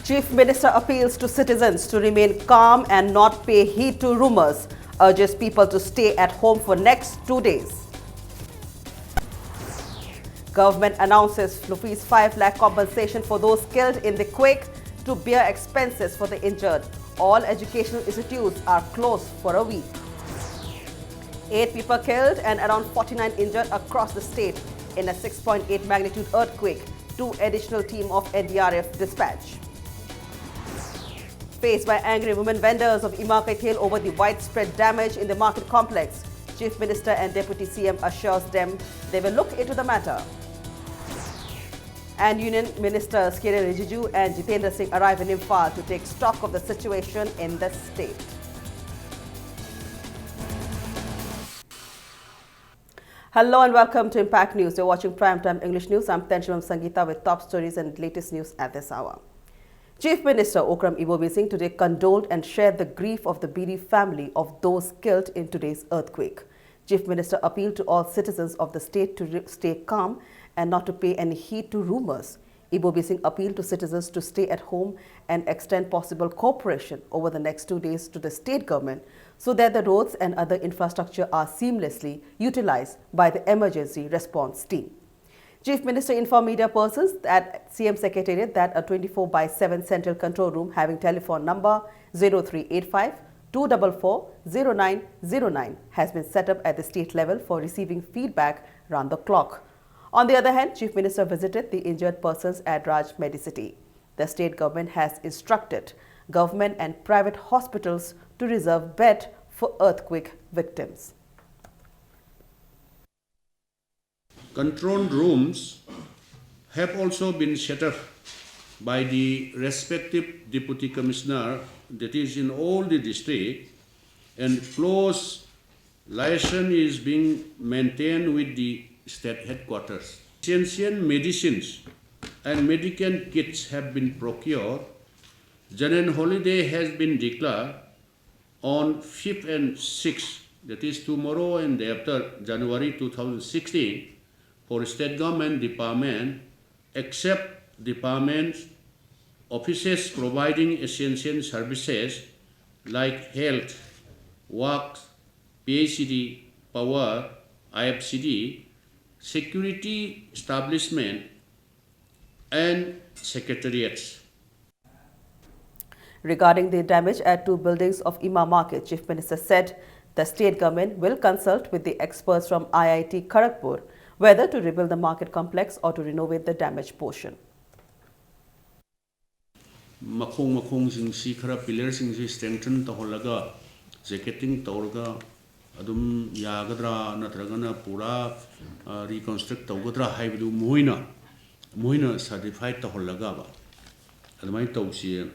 Chief Minister appeals to citizens to remain calm and not pay heed to rumours, urges people to stay at home for next 2 days. Government announces Rs 5 lakh compensation for those killed in the quake to bear expenses for the injured. All educational institutes are closed for a week. 8 people killed and around 49 injured across the state in a 6.8 magnitude earthquake. 2 additional team of NDRF dispatched. Faced by angry women vendors of Ima Kaithel over the widespread damage in the market complex, Chief Minister and Deputy CM assures them they will look into the matter. And Union Ministers Kiren Rijiju and Jitendra Singh arrive in Imphal to take stock of the situation in the state. Hello and welcome to Impact News. You're watching Primetime English News. I'm Tenshimam Sangeeta with top stories and latest news at this hour. Chief Minister Okram Ibobi Singh today condoled and shared the grief of the bereaved family of those killed in today's earthquake. Chief Minister appealed to all citizens of the state to stay calm and not to pay any heed to rumours. Ibobi Singh appealed to citizens to stay at home and extend possible cooperation over the next 2 days to the state government so that the roads and other infrastructure are seamlessly utilised by the emergency response team. Chief Minister informed media persons at CM Secretariat that a 24/7 central control room having telephone number 0385 244 0909 has been set up at the state level for receiving feedback round the clock. On the other hand, Chief Minister visited the injured persons at Raj Medicity. The state government has instructed government and private hospitals to reserve bed for earthquake victims. Control rooms have also been set up by the respective deputy commissioner, that is in all the district, and close liaison is being maintained with the state headquarters. Essential medicines and medical kits have been procured. General holiday has been declared on 5th and 6th, that is tomorrow and day after, January 2016, for state government department, except departments, offices providing essential services like health, works, PACD, power, IFCD, security establishment, and secretariats. Regarding the damage at 2 buildings of Ima Market, Chief Minister said the state government will consult with the experts from IIT Kharagpur whether to rebuild the market complex or to renovate the damaged portion. Makong sing si khara pillars sing si strengthen taholaga jacketing tawraga adum yagadra natragana pura reconstruct tawgadra haibu moina certified taholaga ba adumai tawsi.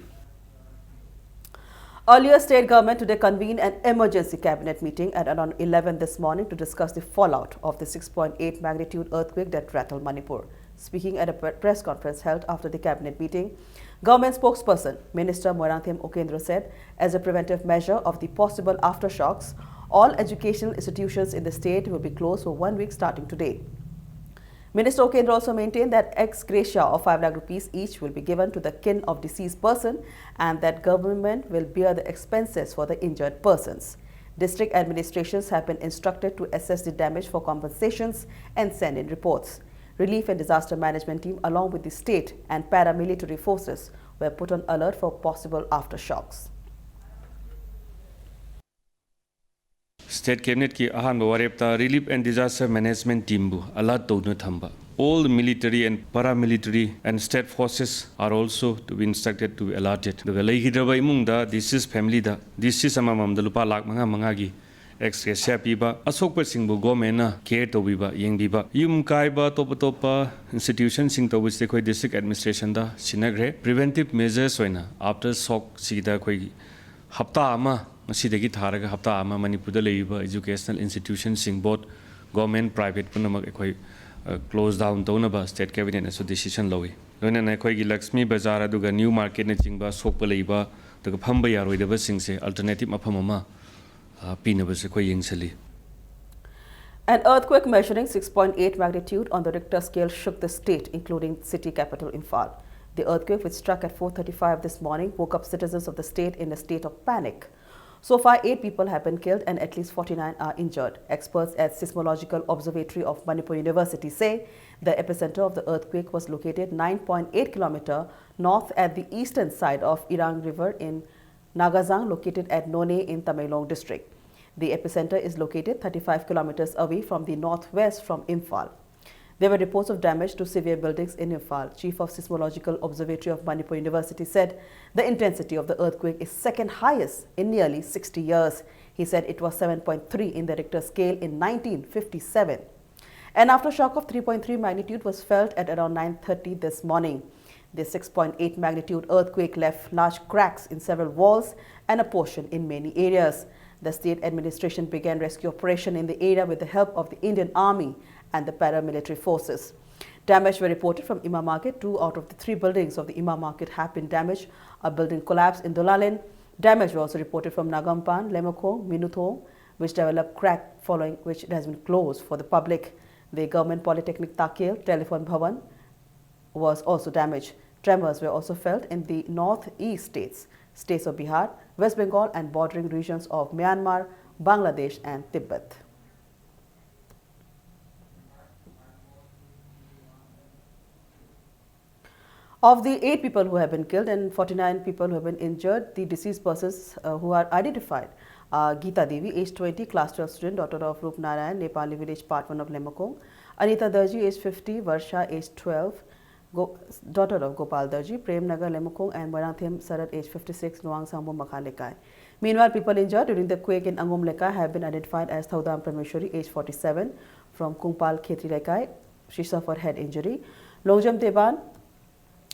Earlier, state government today convened an emergency cabinet meeting at around 11 this morning to discuss the fallout of the 6.8 magnitude earthquake that rattled Manipur. Speaking at a press conference held after the cabinet meeting, government spokesperson Minister Moiranthiam Okendra said, as a preventive measure of the possible aftershocks, all educational institutions in the state will be closed for 1 week starting today. Minister Okendra also maintained that ex gratia of 5 lakh rupees each will be given to the kin of deceased person and that government will bear the expenses for the injured persons. District administrations have been instructed to assess the damage for compensations and send in reports. Relief and disaster management team along with the state and paramilitary forces were put on alert for possible aftershocks. State Cabinet ki ahan warepta Relief and Disaster Management Team bu alert to thamba. All the military and paramilitary and state forces are also to be instructed to be alerted. The Galai imung da this is family da this is amamam da lupa lak mangagi ex-gratia piba asok per singbu government na care to biba yeng biba yum kai ba topa institution sing to which the district administration da sinagre preventive measures hoina after shock sida koi hapta ama Masidagi Tharaga Hapta Ama Manipur Leiba educational institutions sing both government private punamak ekoi close down tonaba state cabinet na so decision lowi loina na ekoi gi Lakshmi Bazaar aduga new market na chingba sokpa leiba daga phamba yaroi daba sing se alternative mafam ama pinaba se koi yengsali. An earthquake measuring 6.8 magnitude on the Richter scale shook the state, including city capital Imphal. The earthquake, which struck at 4:35 this morning, woke up citizens of the state in a state of panic. So far, 8 people have been killed and at least 49 are injured. Experts at Seismological Observatory of Manipur University say the epicenter of the earthquake was located 9.8 km north at the eastern side of Irang River in Nagazang, located at None in Tamenglong district. The epicenter is located 35 kilometers away from the northwest from Imphal. There were reports of damage to severe buildings in Imphal. Chief of Seismological Observatory of Manipur University said the intensity of the earthquake is second highest in nearly 60 years. He said it was 7.3 in the Richter scale in 1957. An aftershock of 3.3 magnitude was felt at around 9:30 this morning. The 6.8 magnitude earthquake left large cracks in several walls and a portion in many areas. The state administration began rescue operation in the area with the help of the Indian Army and the paramilitary forces. Damage were reported from Imam Market. 2 out of the 3 buildings of the Imam Market have been damaged. A building collapsed in Dolalin. Damage was also reported from Nagampan, Lemokong, Minutho, which developed crack, following which it has been closed for the public. The Government Polytechnic Takil Telephone Bhavan was also damaged. Tremors were also felt in the northeast states of Bihar, West Bengal and bordering regions of Myanmar, Bangladesh and Tibet. Of the 8 people who have been killed and 49 people who have been injured, the deceased persons who are identified are Geeta Devi, age 20, class 12 student, daughter of Rup Narayan, Nepali village, part 1 of Lemokong; Anita Darji, age 50, Varsha, age 12, daughter of Gopal Darji, Prem Nagar, Lemokong; and Moirangthem Sarat, age 56, Nuang Sangbo, Makhan Lekai. Meanwhile, people injured during the quake in Angom Lekai have been identified as Thaudam Prameshwari, age 47, from Kungpal Khetri Lekai. She suffered head injury. Longjam Devan,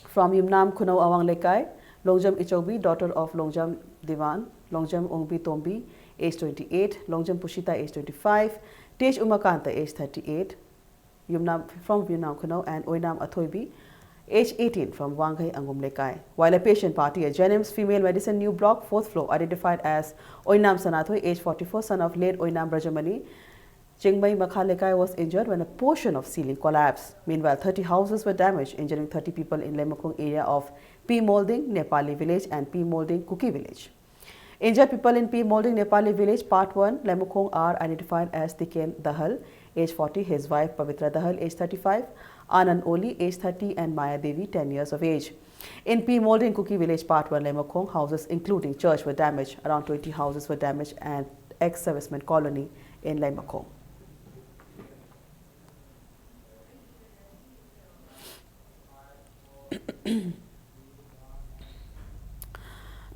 from Yumnam Kunau Awang Lekai; Longjam Ichobi, daughter of Longjam Devan; Longjam Ongbi Tombi, age 28; Longjam Pushita, age 25; Tej Umakanta, age 38, from Yumnam Kunau; and Oinam Athoibi, age 18, from Wanghai Angum Lekai. While a patient party at Jenims Female Medicine New Block, 4th floor, identified as Oinam Sanathoi, age 44, son of late Oinam Brajamani, Chingmai Makhalekai, was injured when a portion of ceiling collapsed. Meanwhile, 30 houses were damaged, injuring 30 people in Lemokong area of P. Molding, Nepali village and P. Molding, Kuki village. Injured people in P. Molding, Nepali village, part 1, Lemokong, are identified as Tiken Dahal, age 40, his wife Pavitra Dahal, age 35, Anand Oli, age 30, and Maya Devi, 10 years of age. In P. Molding, Kuki village, part 1, Lemokong, houses including church were damaged. Around 20 houses were damaged and ex-servicemen colony in Lemokong.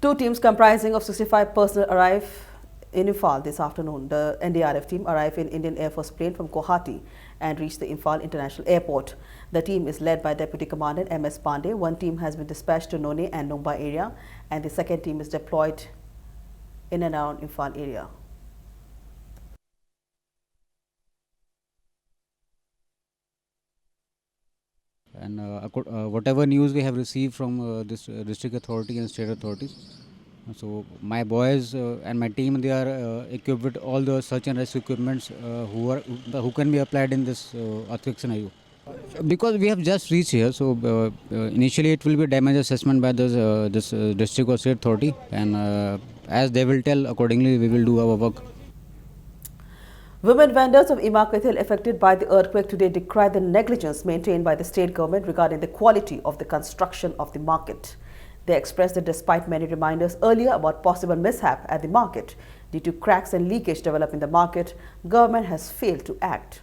Two teams comprising of 65 personnel arrive in Imphal this afternoon. The NDRF team arrived in Indian Air Force plane from Guwahati and reached the Imphal International Airport. The team is led by Deputy Commandant M.S. Pandey. One team has been dispatched to None and Nongba area, and the second team is deployed in and around Imphal area. And whatever news we have received from this district authority and state authorities, so my boys and my team, they are equipped with all the search and rescue equipments who can be applied in this earthquake scenario. Because we have just reached here, so initially it will be damage assessment by this district or state authority, and as they will tell, accordingly we will do our work. Women vendors of Imakethil affected by the earthquake today decried the negligence maintained by the state government regarding the quality of the construction of the market. They expressed that despite many reminders earlier about possible mishap at the market due to cracks and leakage developed in the market, government has failed to act.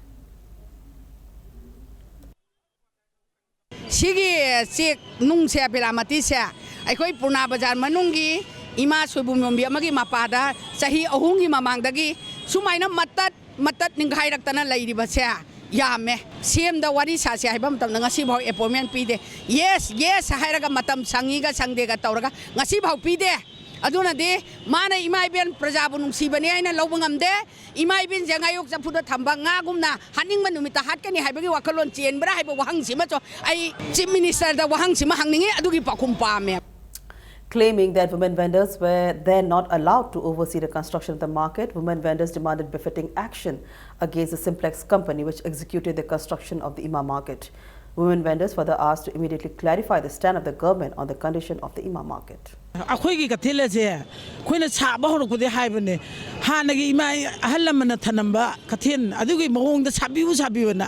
Sigi cek nung se pilamati se aikoi Purna Bazar manungi ima soibum yombi amagi mapada sahi ahungi mamangdagi sumaina matat ninghai raktana lairiba se yame sem da wari sa se haibam tam ngasi bhau appointment pide yes hairaga matam sangiga sangdega tawraga ngasi bhau pide aduna de mana imai ben prajabu nungsibani aina lobungamde imai ben jangayuk chapuda thamba nga gumna haning manumita hatkani haibagi wakalon chenbra haiba wahangsima cho ai chief minister da wahangsima hangningi adugi pakhum pame. Claiming that women vendors were then not allowed to oversee the construction of the market, women vendors demanded befitting action against the Simplex company which executed the construction of the Imam market. Women vendors further asked to immediately clarify the stand of the government on the condition of the Ima market. ꯑꯩꯈꯣꯏꯒꯤ ꯀꯩꯊꯦꯜ ꯑꯁꯦ ꯑꯩꯈꯣꯏꯅ ꯁꯥꯕ ꯍꯧꯔꯛꯄꯗꯤ ꯍꯥꯏꯕꯅꯦ ꯍꯥꯟꯅꯒꯤ ꯏꯃꯥ ꯑꯍꯜ ꯂꯃꯟꯅ ꯊꯅꯝꯕ ꯀꯩꯊꯦꯜ ꯑꯗꯨꯒꯤ ꯃꯑꯣꯡꯗ ꯁꯥꯕꯤꯌꯨꯅ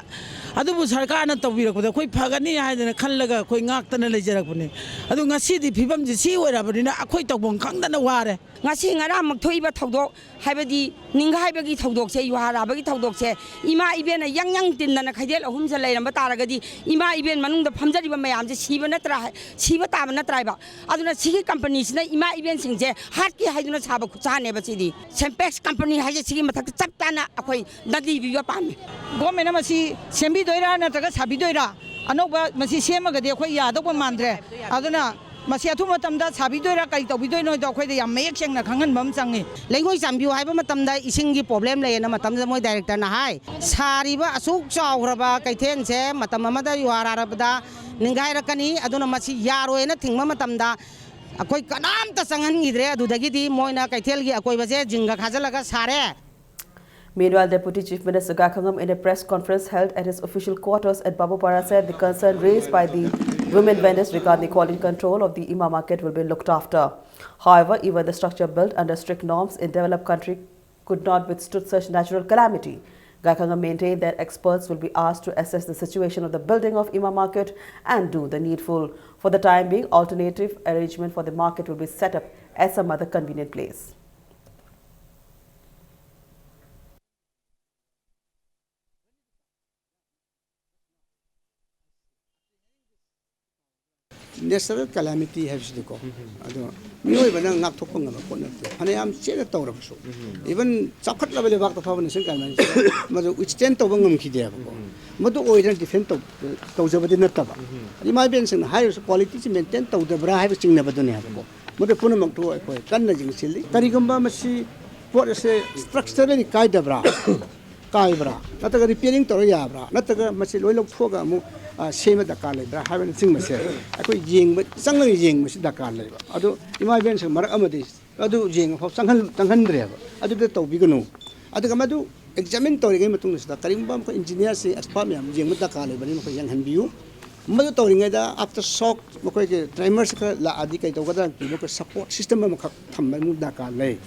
ꯑꯗꯨꯕꯨ ꯁꯔꯀꯥꯔꯅ ꯇꯧꯕꯤꯔꯛꯄꯗ ꯑꯩꯈꯣꯏ ꯐꯒꯅꯤ ꯍꯥꯏꯗꯅ ꯈꯜꯂꯒ ꯑꯩꯈꯣꯏ ꯉꯥꯛꯇꯅ ꯂꯩꯖꯔꯛꯄꯅꯦ ꯑꯗꯨ ꯉꯁꯤꯗꯤ ꯐꯤꯕꯝꯁꯤ ꯁꯤ ꯑꯣꯏꯔꯕꯅꯤꯅ ꯑꯩꯈꯣꯏ ꯇꯧꯐꯝ ꯈꯪꯗꯅ ꯋꯥꯔꯦ ngasi ngaramuk thoiba thodok haibadi ninghaibagi thodokse yuharabagi thodokse ima iben yang tinnana khaidel ahum je leiramba taragadi ima iben manungda phamjariba mayamje siba taba natraiba aduna sigi company sina ima iben singje hatki haiduna saba khuchane ba sidi sempex company haije sigi mathak chaptana akhoi nadi biwa pame government amasi sembi doira natraga sabi doira anoba masi semagadi akhoi yadok mandre aduna masi athu matamda sabi doira kai tobidoi noi do khoi da yam mek sengna khangan bam changi lengoi sambiu haiba matamda isingi problem leena matamda moi director na hai sariba asuk chawraba kaithen se matam amada yuhararabda ningai rakani aduna masi yaroena thingma matamda akoi kanam ta sangan ngidre adudagi di moina kaithel gi akoi baje jinga khajalaga sare. Meanwhile, Deputy Chief Minister Gaikhangam, in a press conference held at his official quarters at Babupara, said the concern raised by the women vendors regarding the quality control of the Ima market will be looked after. However, even the structure built under strict norms in developed country could not withstood such natural calamity. Gaikhangam maintained that experts will be asked to assess the situation of the building of Ima market and do the needful. For the time being, alternative arrangement for the market will be set up at some other convenient place. Natural calamity has to go. You even not talking about and I am said a tower of so. Even chocolate level of the foundation can which 10,000 Kidea. Moto oil and defend those over the Nataba. You might be in higher quality maintain to the Bra having never done it. Moto Punamok to a canaging silly. Tarigamba machine for a structurally Kaidabra. Kaibra, not a repairing Toriabra, not a Machilo Fogamu. Shame at the Kalibra, haven't seen myself. I could jing, but Sangan jing, Mr. Dakar labor. Ado, in my bench, Maramadis, Ado jing of Sangan Tanhandre, Ado the Tobigano. Ado Gamadu, examine Torigamatun, the Karimbam engineers say as Pamiam, Jing with the Kalibra for young and view. Mother Toringada, after shock, Mokoke, Trimersical La Adika Togada, look at support system of Tambamu Dakar lay.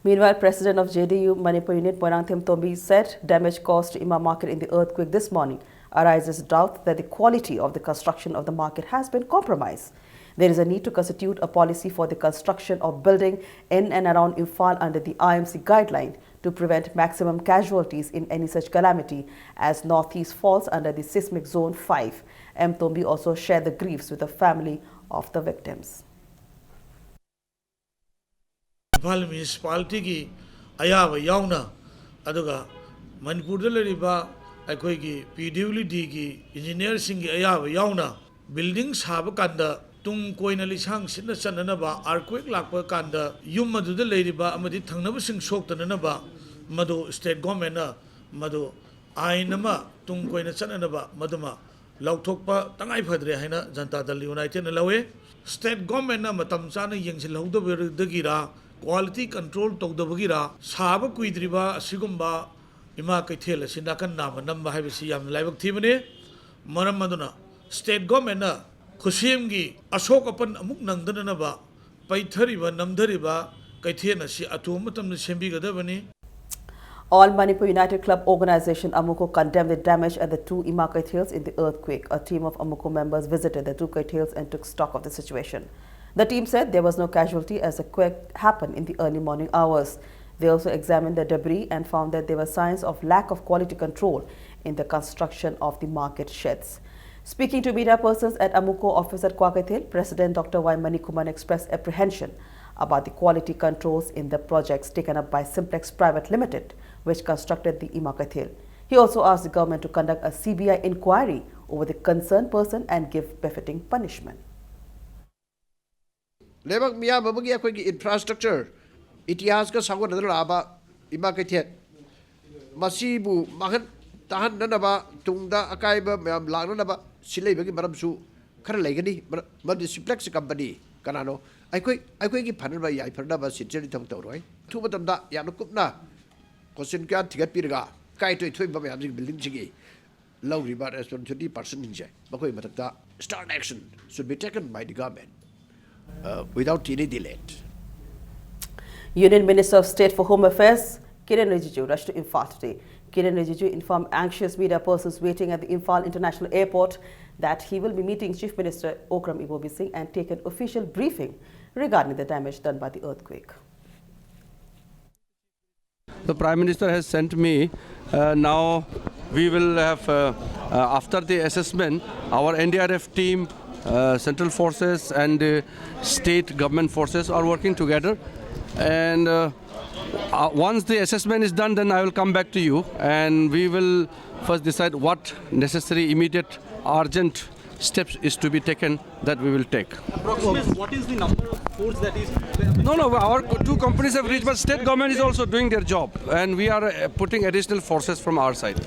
Meanwhile, President of JDU Manipur Unit Poirangthim Tombi said damage caused to Ima market in the earthquake this morning arises doubt that the quality of the construction of the market has been compromised. There is a need to constitute a policy for the construction of building in and around Imphal under the IMC guideline to prevent maximum casualties in any such calamity as Northeast falls under the seismic zone 5. M. Tombi also shared the griefs with the family of the victims. Imphal municipality ki ayaba yauna aduga Manipur da leriba aikoigi PWD ki engineer singi ayaba yauna building saba kanda tung koina lisang sinna chanana ba earthquake lakpa kanda yum madu da leriba amadi thangnaba sing soktana ba madu state government na madu ainama tung koina chanana ba maduma lauthokpa tangai phadre haina Janata Dal United na lawe state government na matam chana yengsil hawdagira quality control tawdabagira saba kuidriba sigumba Ima Kaithel Sinakan Nama Number Havisiam Livak Thimane Maramaduna State Government Kusimgi Ashok upon Amuk Nandanaba Paithariba Namdariba Kaithena Si Atumatam Sembiga Devani. All Manipur United Club organization Amuko condemned the damage at the two Ima Kaithels in the earthquake. A team of Amuko members visited the two Kaithels and took stock of the situation. The team said there was no casualty as the quake happened in the early morning hours. They also examined the debris and found that there were signs of lack of quality control in the construction of the market sheds. Speaking to media persons at Amuko office at Kwakaithel, President Dr. Y. Manikuman expressed apprehension about the quality controls in the projects taken up by Simplex Private Limited, which constructed the Ima Kaithel. He also asked the government to conduct a CBI inquiry over the concerned person and give befitting punishment. Lebak Mia Babagi infrastructure. Itias ka sangot na laba Ima Kaithel masibu makan tahan na ba tungda akai ba mayam lang na ba silay bagi maram su kara legani madi Simplex company kanano ai koi ki phanan ba yai pharna ba sinjeri thong tawroi thu batam da ya no kupna question kya thigat pirga kai toi thoi ba mayam building chigi ꯂꯧꯔꯤꯕ responsibility person-ꯁꯤꯡꯁꯦ ꯃꯈꯣꯏ ꯃꯊꯛꯇ stern action should be taken by the government without any delay. Union Minister of State for Home Affairs Kiren Rijiju rushed to Imphal today. Kiren Rijiju informed anxious media persons waiting at the Imphal International Airport that he will be meeting Chief Minister Okram Ibobising and take an official briefing regarding the damage done by the earthquake. The Prime Minister has sent me. Now we will have, after the assessment, our NDRF team, central forces and state government forces are working together. And once the assessment is done, then I will come back to you and we will first decide what necessary, immediate, urgent steps is to be taken that we will take. Approximately, what is the number of force that is? No, our two companies have reached, but state government is also doing their job, and we are putting additional forces from our side.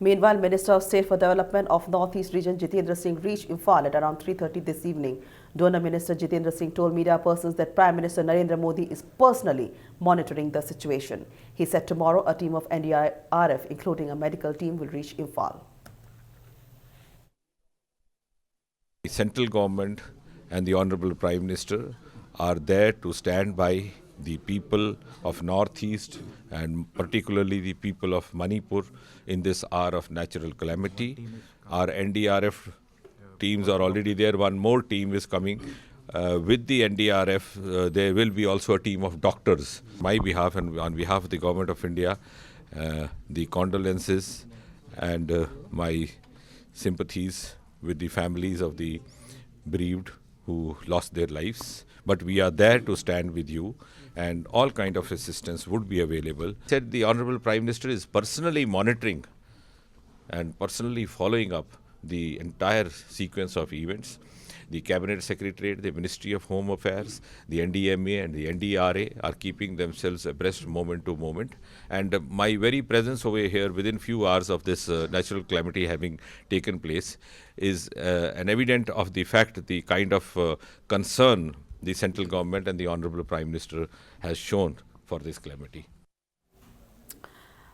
Meanwhile, Minister of State for Development of Northeast Region Jitendra Singh reached Imphal at around 3:30 this evening. Donor Minister Jitendra Singh told media persons that Prime Minister Narendra Modi is personally monitoring the situation. He said tomorrow a team of NDRF, including a medical team, will reach Imphal. The central government and the Honorable Prime Minister are there to stand by the people of Northeast and particularly the people of Manipur in this hour of natural calamity. Our NDRF teams are already there. One more team is coming. With the NDRF, there will be also a team of doctors. On my behalf and on behalf of the Government of India, the condolences and my sympathies with the families of the bereaved who lost their lives. But we are there to stand with you and all kind of assistance would be available. Said the Honorable Prime Minister is personally monitoring and personally following up the entire sequence of events. The Cabinet Secretariat, the Ministry of Home Affairs, the NDMA and the NDRA are keeping themselves abreast moment to moment. And my very presence over here within few hours of this natural calamity having taken place is an evidence of the fact, the kind of concern the central government and the Honorable Prime Minister has shown for this calamity.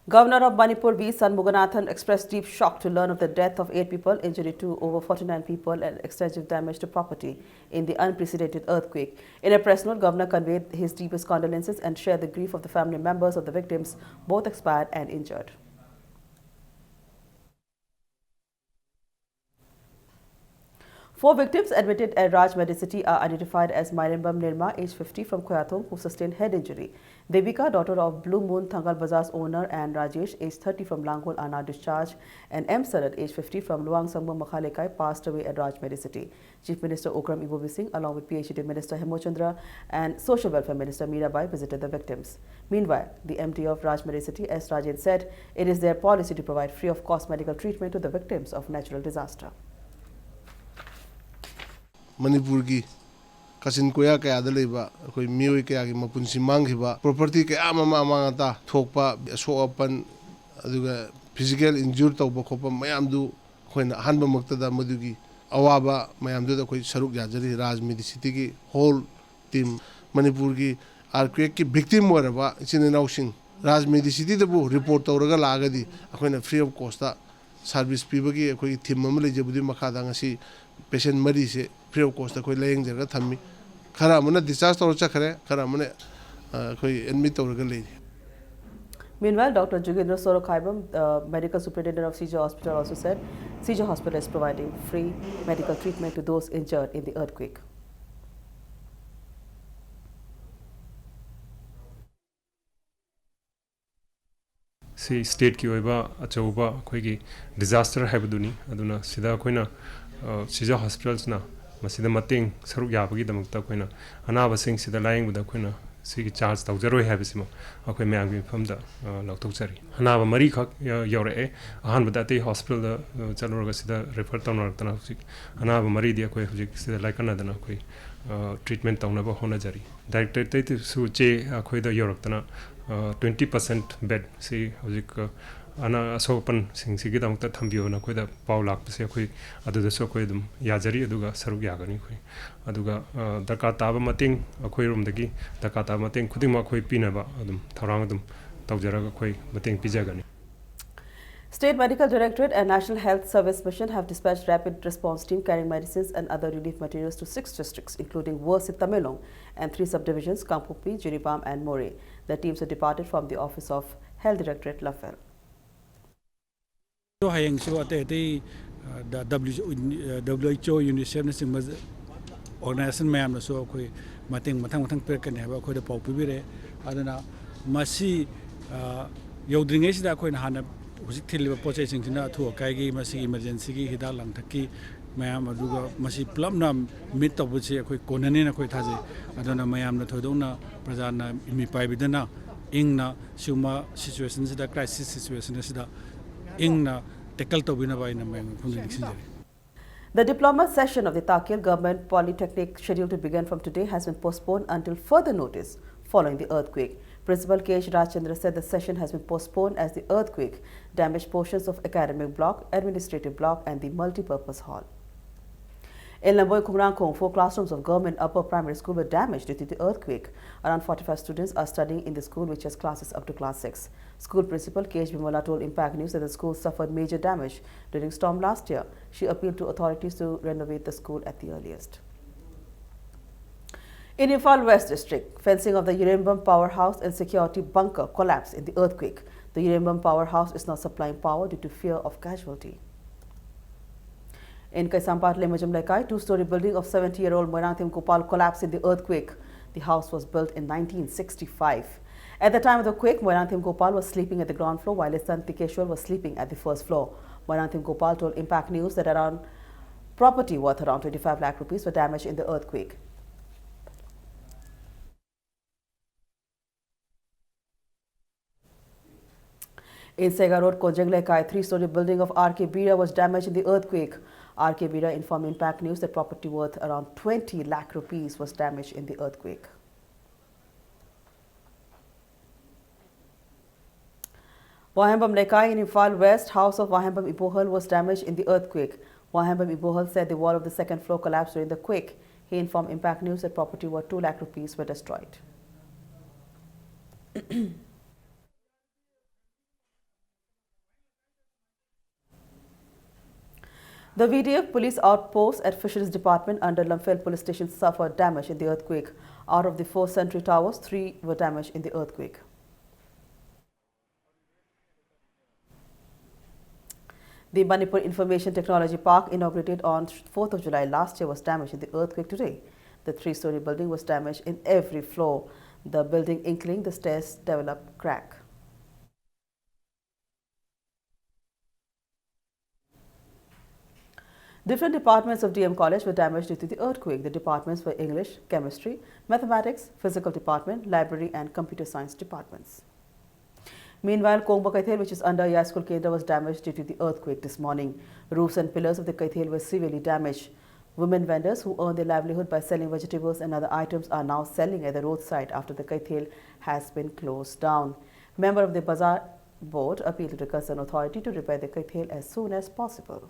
Governor of Manipur V. Shanmuganathan expressed deep shock to learn of the death of 8 people, injury to over 49 people and extensive damage to property in the unprecedented earthquake. In a press note, Governor conveyed his deepest condolences and shared the grief of the family members of the victims, both expired and injured. Four victims admitted at Raj Medicity are identified as Mairimbam Nirma, age 50, from Khoyathong, who sustained head injury. Devika, daughter of Blue Moon Thangal Bazaar's owner, and Rajesh, age 30, from Langol, are now discharged, and M. Sarad, age 50, from Luang Sangmo Makhalekai, passed away at Raj Medicity. Chief Minister Okram Ibobising, along with PhD Minister Hemochandra and Social Welfare Minister Mirabai, visited the victims. Meanwhile, the MD of Raj Medicity, S. Rajan, said it is their policy to provide free-of-cost medical treatment to the victims of natural disaster. Manipur ki kasin koya kaya daleba koi mioi kaya ki mapunsi manghiba property kaya mama mangata thokpa soapan aduga physical injured tawba khopa mayam du khoina hanba maktada madugi awaba mayam du da koi saruk yajari Raj Medicity ki whole team Manipur ki earthquake ki victim waraba chinenau sing Raj Medicity da bu report tawraga lagadi akoina free of cost ta service pibagi koi team amle jabudi makhada ngasi patient mari se free of cost koi laying jaga thammi khara mana discharge tor chakhare khara mana koi admit torga le. Meanwhile, Dr. Jugendra Sorokhaibam, the medical superintendent of CJ Hospital, also said CJ Hospital is providing free medical treatment to those injured in the earthquake. Si state ki oiba achauba khoi disaster habaduni aduna sida khoina CJ hospitals na masida mating saruk yabagi damakta khoina anaba sing sida lying with khoina si charge tawjaroi habisimo akhoi mayang bi famda lautokchari anaba mari khak yore ahan badate hospital chalorga sida refer tawnaratana sik anaba mari dia khoi hujik sida laikana dana khoi treatment tawnaba hona jari director te su che khoi da yoraktana 20% bed si hujik ana asopan sing sigi damta thambio na khoi da paw lak se khoi adu da so khoi dum yajari aduga saruk yagani khoi aduga daka taba mating khoi rum dagi daka taba mating khuding ma khoi pinaba adum thorang dum tawjara khoi mating pijagani. State Medical Directorate and National Health Service Mission have dispatched rapid response team carrying medicines and other relief materials to 6 districts, including Worsit Tamilong and 3 subdivisions, Kangpokpi, Jiribam and More. The teams have departed from the Office of Health Directorate, Lafel. WHO, UNICEF, organization mayam so koi mating matang perkan haba koi da pau pibire adana masi yodringe sida koi na hana husik thiliba poche singina thu kai gi masi emergency gi hida lang thaki mayam aduga masi plum na mit to buche koi konani na koi thaje adana mayam na thodona prajana imi pai bidana ingna suma situation sida crisis situation sida ingna tackle to bina bai na mayam phungi. The diploma session of the Takil Government Polytechnic, scheduled to begin from today, has been postponed until further notice following the earthquake. Principal K.H. Rajchandra said the session has been postponed as the earthquake damaged portions of academic block, administrative block and the multi-purpose hall. In Lamboy Kumrangkong, 4 classrooms of government upper primary school were damaged due to the earthquake. Around 45 students are studying in the school, which has classes up to class 6. School principal K.H. Bimola told Impact News that the school suffered major damage during storm last year. She appealed to authorities to renovate the school at the earliest. In Imphal West District, fencing of the Yurimbam powerhouse and security bunker collapsed in the earthquake. The Yurimbam powerhouse is not supplying power due to fear of casualty. In Kaisampat Lemajam Lekai, 2-story building of 70-year-old Moirangthim Gopal collapsed in the earthquake. The house was built in 1965. At the time of the quake, Moirangthim Gopal was sleeping at the ground floor while his son Tikeshwar was sleeping at the first floor. Moirangthim Gopal told Impact News that around property worth around 25 lakh rupees were damaged in the earthquake. In Sega Road, Konjanglekai, 3-story building of R.K. Bira was damaged in the earthquake. R.K. Bira informed Impact News that property worth around 20 lakh rupees was damaged in the earthquake. Wahembam Lekai in Imphal West, house of Wahembam Ibohal was damaged in the earthquake. Wahembam Ibohal said the wall of the second floor collapsed during the quake. He informed Impact News that property worth 2 lakh rupees were destroyed. The VDF police outpost at Fisheries Department under Lamphel Police Station suffered damage in the earthquake. Out of the 4 sentry towers, 3 were damaged in the earthquake. The Manipur Information Technology Park, inaugurated on 4th of July last year, was damaged in the earthquake today. The 3-story building was damaged in every floor. The building, including the stairs, developed crack. Different departments of DM College were damaged due to the earthquake. The departments were English, Chemistry, Mathematics, Physical Department, Library and Computer Science departments. Meanwhile, Kongba Kaithel, which is under Yaskul Kendra, was damaged due to the earthquake this morning. Roofs and pillars of the Kaithel were severely damaged. Women vendors who earn their livelihood by selling vegetables and other items are now selling at the roadside after the Kaithel has been closed down. Member of the Bazaar Board appealed to the concerned authority to repair the Kaithel as soon as possible.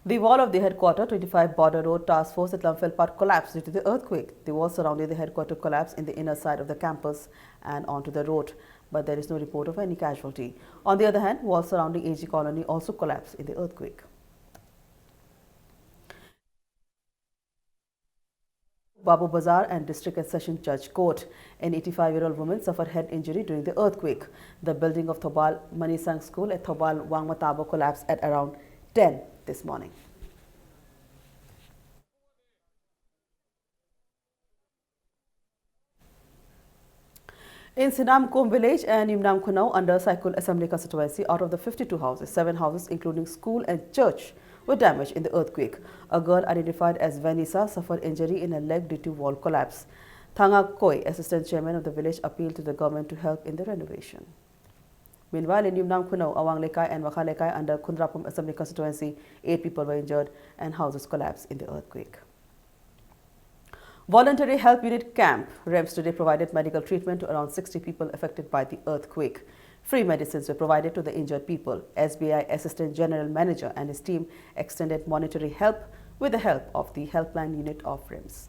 The wall of the headquarter, 25 Border Road Task Force at Lamphel Park, collapsed due to the earthquake. The wall surrounding the headquarter collapsed in the inner side of the campus and onto the road, but there is no report of any casualty. On the other hand, walls surrounding AG Colony also collapsed in the earthquake. Babu Bazaar and District and Session Judge Court. An 85-year-old woman suffered head injury during the earthquake. The building of Thobal Manisang School at Thobal Wangmatabo collapsed at around 10 this morning. In Sinamkom village and Yumnam Kunau under Saikul Assembly constituency, out of the 52 houses, 7 houses including school and church were damaged in the earthquake. A girl identified as Vanessa suffered injury in her leg due to wall collapse. Thanga Koi, assistant chairman of the village, appealed to the government to help in the renovation. Meanwhile, in Yumnam Kunau, Awang Lekai and Wakha Lekai under Kundrapum Assembly constituency, 8 people were injured and houses collapsed in the earthquake. Voluntary Help Unit Camp, REMS, today provided medical treatment to around 60 people affected by the earthquake. Free medicines were provided to the injured people. SBI Assistant General Manager and his team extended monetary help with the help of the helpline unit of REMS.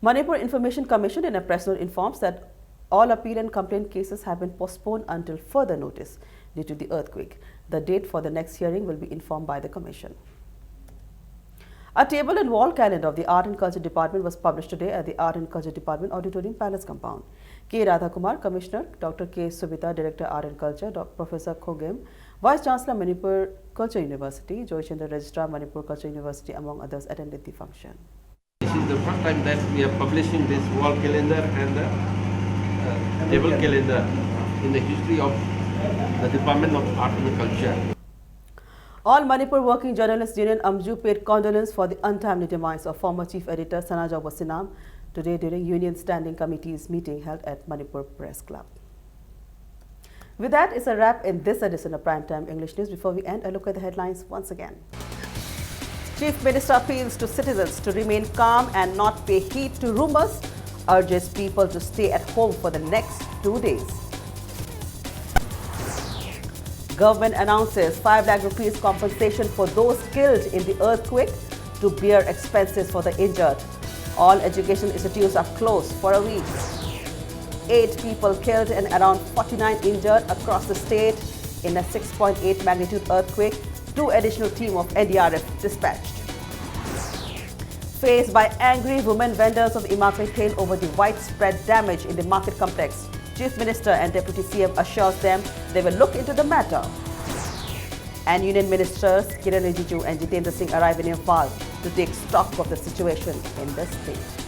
Manipur Information Commission in a press note informs that all appeal and complaint cases have been postponed until further notice due to the earthquake. The date for the next hearing will be informed by the Commission. A table and wall calendar of the Art and Culture Department was published today at the Art and Culture Department Auditorium Palace Compound. K. Radhakumar, Commissioner, Dr. K. Subita, Director Art and Culture, Professor Khogem, Vice Chancellor Manipur Culture University, Joy Chandra, Registrar Manipur Culture University, among others, attended the function. This is the first time that we are publishing this wall calendar and the table calendar in the history of the Department of Art and Culture. All Manipur Working Journalists Union AMJU paid condolence for the untimely demise of former Chief Editor Sanaja Wasinam today during Union Standing Committee's meeting held at Manipur Press Club. With that, it's a wrap in this edition of Primetime English News. Before we end, a look at the headlines once again. Chief Minister appeals to citizens to remain calm and not pay heed to rumors, urges people to stay at home for the next 2 days. Government announces 5 lakh rupees compensation for those killed in the earthquake to bear expenses for the injured. All education institutes are closed for a week. 8 people killed and around 49 injured across the state in a 6.8 magnitude earthquake. 2 additional teams of NDRF dispatched. Faced by angry women vendors of Imapet over the widespread damage in the market complex, Chief Minister and Deputy CM assures them they will look into the matter. And Union Ministers Kiran Rijiju and Jitendra Singh arrive in Imphal to take stock of the situation in the state.